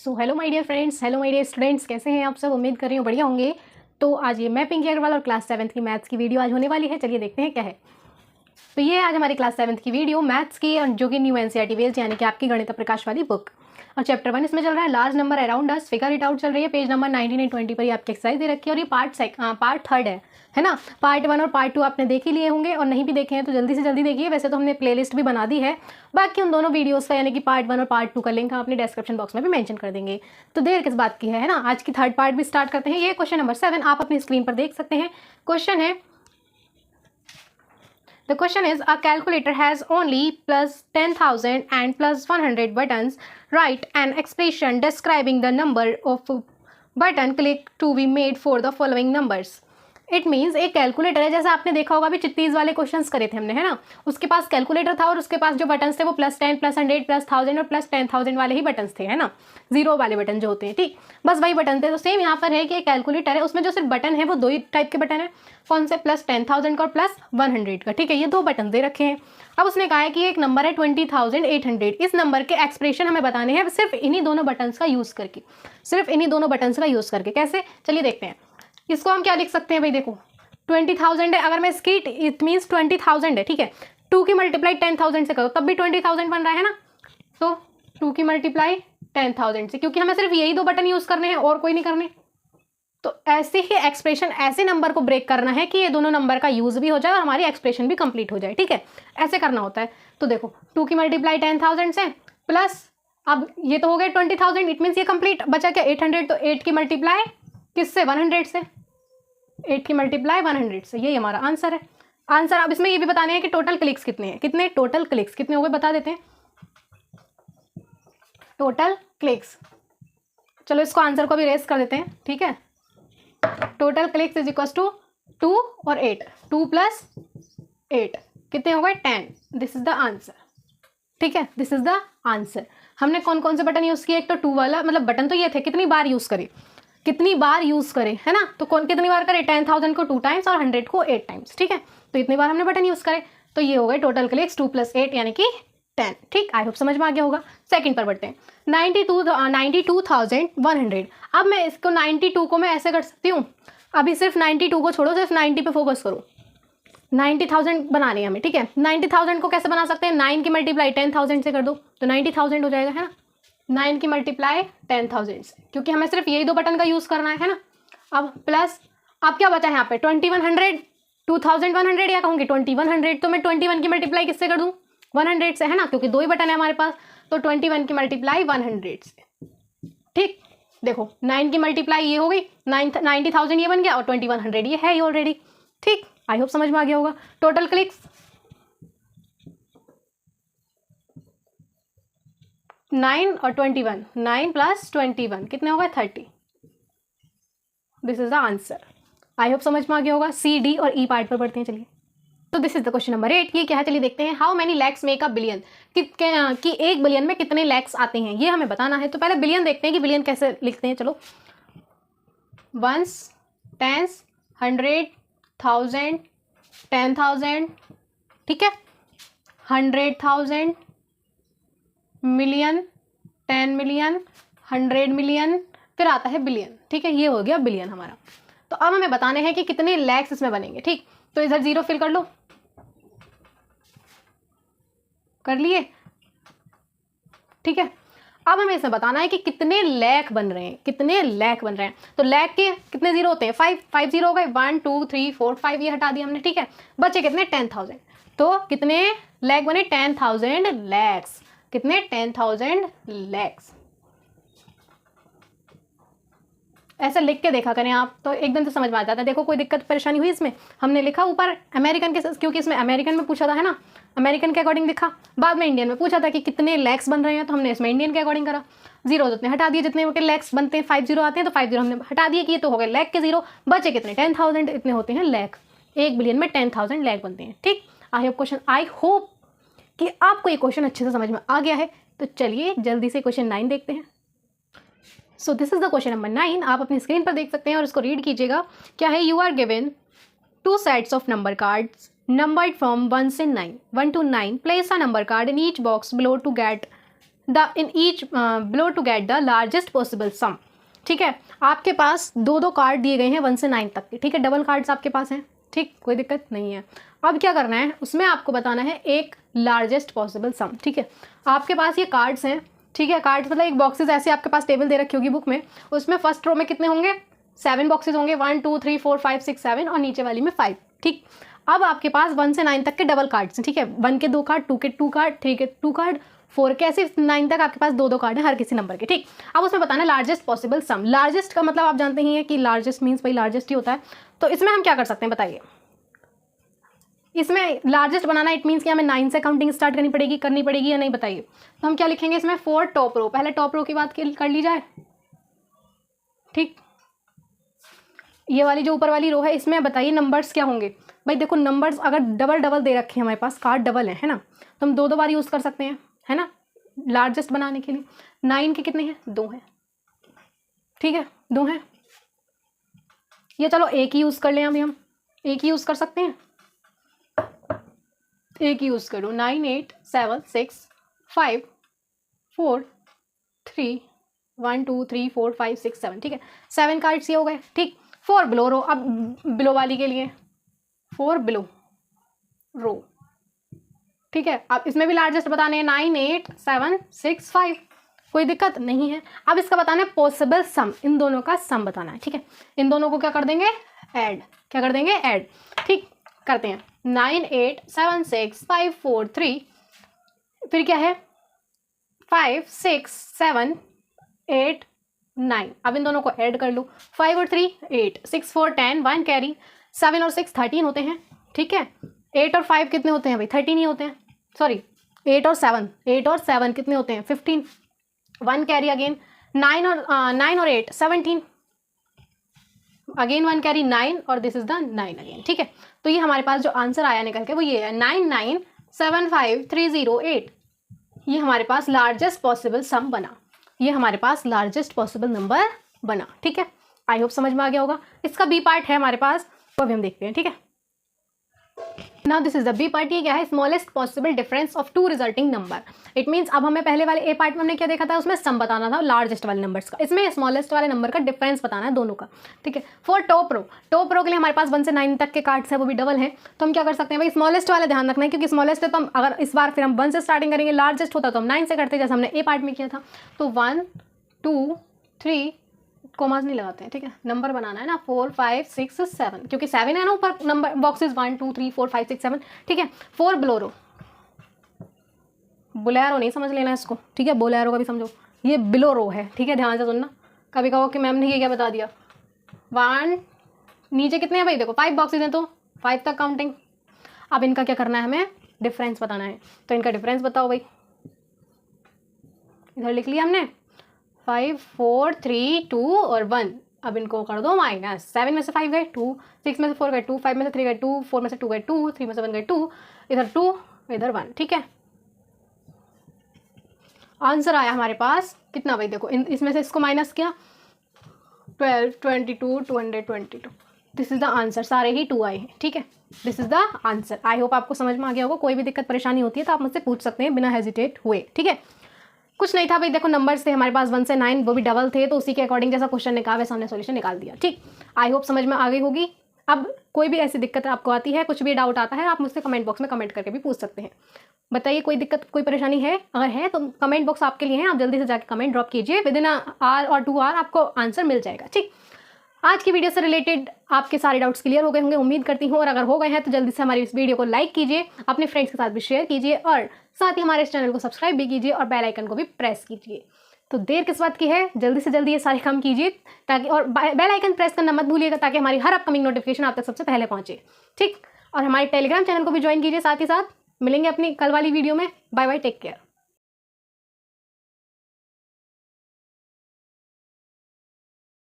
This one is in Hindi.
So hello my dear friends, hello my dear students, कैसे हैं आप सब। उम्मीद कर रही हूँ बढ़िया होंगे। तो आज ये मैं पिंकी अग्रवाल और क्लास 7th की मैथ्स की वीडियो आज होने वाली है। चलिए देखते हैं क्या है। तो ये आज हमारी क्लास 7th की वीडियो मैथ्स की, जो कि न्यू एनसीईआरटी बेस्ड यानी कि आपकी गणित प्रकाश वाली बुक, और चैप्टर 1 इसमें चल रहा है। Large number around us, figure it out चल रही है। पेज नंबर 19 एंड 20 पर ये आपकी एक्सरसाइज दे रखी है। और ये पार्ट थर्ड है ना। पार्ट 1 और पार्ट 2 आपने देख ही लिए होंगे, और नहीं भी देखे हैं तो जल्दी से जल्दी देखिए। वैसे तो हमने प्लेलिस्ट भी बना दी है बाकी उन दोनों वीडियोस का, यानी कि पार्ट 1 और पार्ट 2 का लिंक हम अपने डिस्क्रिप्शन बॉक्स में भी मेंशन कर देंगे। तो देर किस बात की है ना। आज की थर्ड पार्ट भी स्टार्ट करते हैं। ये क्वेश्चन नंबर 7 आप अपनी स्क्रीन पर देख सकते हैं। क्वेश्चन है, the question is, a calculator has only plus 10,000 and plus 100 buttons. Write an expression describing the number of button click to be made for the following numbers. It means एक कैलकुलेटर है, जैसा आपने देखा होगा अभी चिट्टीज वाले क्वेश्चंस करे थे हमने, है ना। उसके पास कैलकुलेटर था और उसके पास जो बटन्स थे वो +10, +100, +1000 और +10,000 वाले ही बटन्स थे, है ना। जीरो वाले बटन जो होते हैं, ठीक, बस वही बटन थे। तो सेम यहाँ पर है कि एक कैलकुलेटर है, उसमें जो सिर्फ बटन है वो दो ही टाइप के बटन है। कौन से? +10,000 का और +100 का, ठीक है। ये दो बटन दे रखे हैं। अब उसने कहा है कि एक नंबर है 20,800। इस नंबर के एक्सप्रेशन हमें बताने हैं सिर्फ इन्हीं दोनों बटन्स का यूज़ करके, सिर्फ इन्हीं दोनों बटन्स का यूज़ करके। कैसे? चलिए देखते हैं। इसको हम क्या लिख सकते हैं भाई, देखो 20,000 है, अगर मैं इसकी इट मीन्स 20,000 है, ठीक है। 2 की मल्टीप्लाई 10,000 से करो तब भी 20,000 बन रहा है ना। तो 2 की मल्टीप्लाई 10,000 से, क्योंकि हमें सिर्फ यही दो बटन यूज़ करने हैं और कोई नहीं करने। तो ऐसे ही एक्सप्रेशन, ऐसे नंबर को ब्रेक करना है कि ये दोनों नंबर का यूज़ भी हो जाए और हमारी एक्सप्रेशन भी कंप्लीट हो जाए, ठीक है। ऐसे करना होता है। तो देखो 2 की मल्टीप्लाई 10,000 से प्लस, अब ये तो हो गया 20,000, इट मीन्स ये कंप्लीट। बचा क्या? 800। तो 8 की मल्टीप्लाई किससे? 100 से। 8 की मल्टीप्लाई 100 से, यही हमारा आंसर है। आंसर अब इसमें ये भी बताने हैं कि टोटल क्लिक्स कितने हैं। कितने टोटल क्लिक्स कितने हो गए बता देते हैं। टोटल क्लिक्स, चलो इसको आंसर को भी रेस कर देते हैं, ठीक है। Total clicks is equal to 2 और 8, 2 + 8 कितने हो गए? 10। दिस इज द आंसर, ठीक है। This is the answer. हमने कौन कौन से बटन यूज़ किए? एक तो 2 वाला, मतलब बटन तो ये थे, कितनी बार यूज़ करें, कितनी बार यूज़ करें, है ना। तो कौन कितनी बार करें? 10,000 को 2 टाइम्स और 100 को 8 टाइम्स, ठीक है। तो इतनी बार हमने बटन यूज़ करे। तो ये हो गए टोटल क्लिक्स 2 + 8 यानी कि 10, ठीक। आई होप समझ में आ गया होगा। सेकंड पर बढ़ते हैं। 92,100। अब मैं इसको 92 को मैं ऐसे कर सकती हूँ, अभी सिर्फ 92 को छोड़ो, सिर्फ 90 पे फोकस करो। 90,000 बनानी है हमें, ठीक है। 90,000 को कैसे बना सकते हैं? 9 की मल्टीप्लाई 10,000 से कर दो तो 90,000 हो जाएगा, है ना। 9 की मल्टीप्लाई 10,000 से, क्योंकि हमें सिर्फ यही दो बटन का यूज़ करना है ना। अब प्लस, अब क्या बचा है यहाँ पे? 2100, 2100 या कहूँगी 2100। तो मैं 21 की मल्टीप्लाई किससे कर दूँ? 100 से, है ना, क्योंकि दो ही बटन है हमारे पास। तो 21 की मल्टीप्लाई 100 से, ठीक। देखो 9 की मल्टीप्लाई ये हो गई, 90,000 ये बन गया और 2100 ये है ही ऑलरेडी, ठीक। आई होप समझ में आ गया होगा। टोटल क्लिक्स 9 और 21, 9 + 21 कितने हो गए? 30। This is the answer. I hope समझ में आ गया होगा। सी, डी और ई पार्ट पर बढ़ते हैं, चलिए। तो this is the question number 8। ये क्या है, चलिए देखते हैं। How many lakhs make a billion, कि 1 बिलियन में कितने लैक्स आते हैं, ये हमें बताना है। तो पहले बिलियन देखते हैं कि बिलियन कैसे लिखते हैं। चलो, वंस, टेंस, 100, 1000, 10,000, ठीक है, 100,000, मिलियन, 10 मिलियन, 100 मिलियन, फिर आता है बिलियन, ठीक है। ये हो गया बिलियन हमारा। तो अब हमें बताने हैं कि कितने लैक्स इसमें बनेंगे, ठीक। तो इधर 0 फिल कर लो, कर लिए, ठीक है। अब हमें इसमें बताना है कि कितने लैख बन रहे हैं, कितने लैख बन रहे हैं। तो लैख के कितने जीरो होते हैं? 5 जीरो हो गए। 1 2 3 4 5 ये हटा दिया हमने, ठीक है। बचे कितने? 10,000। तो कितने लैख बने? 10,000 लैक्स। कितने? 10,000 लैक्स। ऐसे लिख के देखा करें आप, तो एकदम से समझ में आ जाता है। देखो कोई दिक्कत परेशानी हुई इसमें? हमने लिखा ऊपर अमेरिकन के, क्योंकि इसमें अमेरिकन में पूछा था, है ना, अमेरिकन के अकॉर्डिंग लिखा। बाद में इंडियन में पूछा था कि कितने लैक्स बन रहे हैं, तो हमने इसमें इंडियन के अकॉर्डिंग करा। जीरो जितने हटा दिए, जितने के लैक्स बनते हैं 5 जीरो आते हैं तो 5 जीरो हमने हटा दिए कि ये तो हो गए लैख के जीरो। बचे कितने? 10,000। इतने होते हैं लैख। 1 बिलियन में 10,000 लैख बनते हैं, ठीक। आई होप कि आपको ये क्वेश्चन अच्छे से समझ में आ गया है। तो चलिए जल्दी से क्वेश्चन 9 देखते हैं। So this is the question number 9। आप अपनी स्क्रीन पर देख सकते हैं और इसको रीड कीजिएगा। क्या है? You are given 2 sets of number cards numbered from 1 to 9. Place a number card in each box below to get the in each below to get the largest possible sum. ठीक है, आपके पास 2 कार्ड दिए गए हैं 1 से 9 तक के। ठीक है, डबल कार्ड्स आपके पास हैं। ठीक, कोई दिक्कत नहीं है। अब क्या करना है, उसमें आपको बताना है एक लार्जेस्ट पॉसिबल सम। ठीक है, आपके पास ये कार्ड्स हैं। ठीक है, कार्ड्स मतलब एक बॉक्सेस ऐसे आपके पास टेबल दे रखी होगी बुक में, उसमें फर्स्ट रो में कितने होंगे, 7 बॉक्सेस होंगे, 1 2 3 4 5 6 7 और नीचे वाली में 5। ठीक, अब आपके पास 1 से 9 तक के डबल कार्ड्स हैं। ठीक है, 1 के 2 कार्ड, 2 के 2 कार्ड, 3 के 2 कार्ड, 4 के ऐसे 9 तक आपके पास 2 कार्ड है हर किसी नंबर के। ठीक, अब उसमें बताना है लार्जेस्ट पॉसिबल सम। लार्जेस्ट का मतलब आप जानते ही हैं कि लार्जेस्ट मीन्स भाई लार्जेस्ट ही होता है। तो इसमें हम क्या कर सकते हैं बताइए, इसमें लार्जेस्ट बनाना इट मीन्स कि हमें 9 से काउंटिंग स्टार्ट करनी पड़ेगी या नहीं बताइए। तो हम क्या लिखेंगे इसमें, 4 टॉप रो। पहले टॉप रो की बात कर ली जाए। ठीक, ये वाली जो ऊपर वाली रो है इसमें बताइए नंबर्स क्या होंगे। भाई देखो, नंबर्स अगर डबल दे रखे हैं हमारे पास, कार्ड डबल है ना, तो हम 2 बार यूज़ कर सकते हैं, है ना, लार्जेस्ट बनाने के लिए। 9 के कितने हैं, 2 हैं। ठीक है, 2 हैं। ये चलो एक ही यूज़ कर लें, अभी हम एक ही यूज़ कर सकते हैं, एक ही यूज़ करो। 9 8 7 6 5 4 3 1 2 3 4 5 6 7। ठीक है, 7 कार्ड्स ये हो गए। ठीक, 4 बिलो रो। अब बिलो वाली के लिए 4 बिलो रो। ठीक है, अब इसमें भी लार्जेस्ट बताने हैं, 9 8 7 6 5, कोई दिक्कत नहीं है। अब इसका बताना है पॉसिबल सम, इन दोनों का सम बताना है। ठीक है, इन दोनों को क्या कर देंगे, ऐड। क्या कर देंगे, ऐड। ठीक, करते हैं। 9 8 7 6 5 4 3, फिर क्या है 5 6 7 8 9। अब इन दोनों को ऐड कर लो, 5 और 3 8, 6 4 10, 1 कैरी, 7 और 6 13 होते हैं। ठीक है, 8 और 5 कितने होते हैं भाई, 13 ही होते हैं। सॉरी, 8 और 7 कितने होते हैं, 15, 1 कैरी अगेन। 9 और 8 17, अगेन 1 कैरी 9 और दिस इज द 9 अगेन। ठीक है, तो ये हमारे पास जो आंसर आया निकल के वो ये है 9975308। ये हमारे पास लार्जेस्ट पॉसिबल सम बना, ये हमारे पास लार्जेस्ट पॉसिबल नंबर बना। ठीक है, आई होप समझ में आ गया होगा। इसका बी पार्ट है हमारे पास, वो भी हम देखते हैं। ठीक है, now this is the B part. ये क्या है, smallest possible difference of 2 resulting number. It means अब हमें पहले वाले ए पार्ट में हमने क्या देखा था, उसमें सम बताना था लार्जेस्ट वाले नंबर्स का, इसमें स्मॉलेस्ट वाले नंबर का डिफरेंस बताना है दोनों का। ठीक है, फॉर टॉप रो के लिए हमारे पास 1 से 9 तक के कार्ड्स है, वो भी डबल है। तो हम क्या कर सकते हैं भाई, स्मॉलेस्ट वाले ध्यान रखना है, क्योंकि स्मॉलेस्ट है तो हम अगर इस बार फिर हम 1 से स्टार्टिंग करेंगे, लार्जेस्ट होता तो हम 9 से करते जैसे हमने ए पार्ट में किया था। तो 1 2 3 कोमास नहीं लगाते हैं। ठीक है, नंबर बनाना है ना, 4 5 6 7, क्योंकि 7 है ना ऊपर नंबर बॉक्सेस, 1 2 3 4 5 6 7। ठीक है, 4 बोलेरो, बोलेरो नहीं समझ लेना इसको। ठीक है, बोलेरो का भी समझो, ये बिलो रो है। ठीक है, ध्यान से सुनना, कभी कहो कि मैम ने ये क्या बता दिया। 1, नीचे कितने हैं भाई, देखो 5 बॉक्सेस हैं तो 5 तक काउंटिंग। अब इनका क्या करना है, हमें डिफरेंस बताना है। तो इनका डिफरेंस बताओ भाई, इधर लिख लिया हमने 5 4 3 2 और 1। अब इनको कर दो माइनस, 7 में से 5 गए 2, 6 में से 4 गए 2, 5 में से 3 गए 2, 4 में से 2 गए 2, 3 में से 1 गए 2, इधर 2 इधर 1। ठीक है, आंसर आया हमारे पास कितना भाई, देखो इसमें से इसको माइनस किया, 12 22 222। दिस इज द आंसर, सारे ही 2 आए हैं। ठीक है, this is the answer. I hope आपको समझ में आ गया होगा। कोई भी दिक्कत परेशानी होती है तो आप मुझसे पूछ सकते हैं बिना हेजिटेट हुए। ठीक है, कुछ नहीं था भाई, देखो नंबर्स थे हमारे पास 1 से 9, वो भी डबल थे, तो उसी के अकॉर्डिंग जैसा क्वेश्चन निकाला वैसा हमने सॉल्यूशन निकाल दिया। ठीक, आई होप समझ में आ गई होगी। अब कोई भी ऐसी दिक्कत आपको आती है, कुछ भी डाउट आता है, आप मुझसे कमेंट बॉक्स में कमेंट करके भी पूछ सकते हैं। बताइए कोई दिक्कत कोई परेशानी है, अगर है तो कमेंट बॉक्स आपके लिए है, आप जल्दी से जाकर कमेंट ड्रॉप कीजिए, विद इन आवर और 2 आवर आपको आंसर मिल जाएगा। ठीक, आज की वीडियो से रिलेटेड आपके सारे डाउट्स क्लियर हो गए होंगे, उम्मीद करती हूँ। और अगर हो गए हैं तो जल्दी से हमारी इस वीडियो को लाइक कीजिए, अपने फ्रेंड्स के साथ भी शेयर कीजिए, और साथ ही हमारे इस चैनल को सब्सक्राइब भी कीजिए और बेल आइकन को भी प्रेस कीजिए। तो देर किस बात की है, जल्दी से जल्दी ये सारे काम कीजिए ताकि, और बेल आइकन प्रेस करना मत भूलिएगा ताकि हमारी हर अपकमिंग नोटिफिकेशन आप तक सबसे पहले पहुंचे। ठीक, और हमारे टेलीग्राम चैनल को भी ज्वाइन कीजिए। साथ ही साथ मिलेंगे अपनी कल वाली वीडियो में। Bye bye, take care.